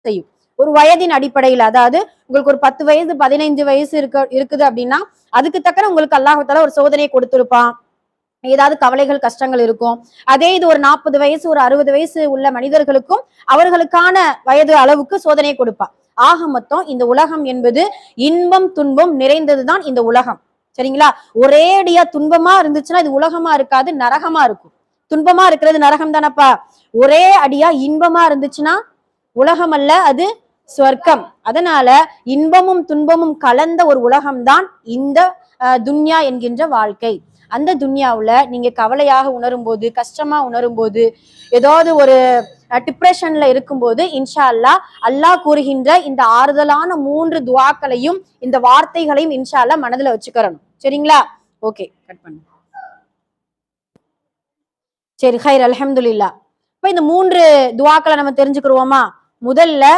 செய்யும். ஒரு வயதின் அடிப்படையில், அதாவது உங்களுக்கு ஒரு 10 வயசு 15 வயசு இருக்குது அப்படின்னா அதுக்கு தக்கன உங்களுக்கு அல்லாஹ் ஒரு சோதனையை கொடுத்திருப்பான். ஏதாவது கவலைகள் கஷ்டங்கள் இருக்கும். அதே இது ஒரு 40 வயசு ஒரு 60 வயசு உள்ள மனிதர்களுக்கும் அவர்களுக்கான வயது அளவுக்கு சோதனை கொடுப்பான். ஆக மொத்தம் இந்த உலகம் என்பது இன்பம் துன்பம் நிறைந்ததுதான் இந்த உலகம். சரிங்களா? ஒரேடியா துன்பமா இருந்துச்சுன்னா இது உலகமா இருக்காது, நரகமா இருக்கும். துன்பமா இருக்கிறது நரகம் தானப்பா. ஒரே அடியா இன்பமா இருந்துச்சுன்னா உலகம் அல்ல, அது சொர்க்கம். அதனால இன்பமும் துன்பமும் கலந்த ஒரு உலகம்தான் இந்த துன்யா என்கின்ற வாழ்க்கை. அந்த துன்யாவுல நீங்க கவலையாக உணரும் போது, கஷ்டமா உணரும் போது, ஏதாவது ஒரு டிப்ரெஷன்ல இருக்கும்போது இன்ஷா அல்லாஹ் கூறுகின்ற இந்த ஆறுதலான 3 துவாக்களையும் இந்த வார்த்தைகளையும் இன்ஷா அல்லாஹ் மனதுல வச்சுக்கிறணும். சரிங்களா? ஓகே, கட் பண்ணு. சரி, ஹைர், அல்ஹம்துலில்லாஹ். இப்ப இந்த 3 துவாக்களை நம்ம தெரிஞ்சுக்கிறோமா? முதல்ல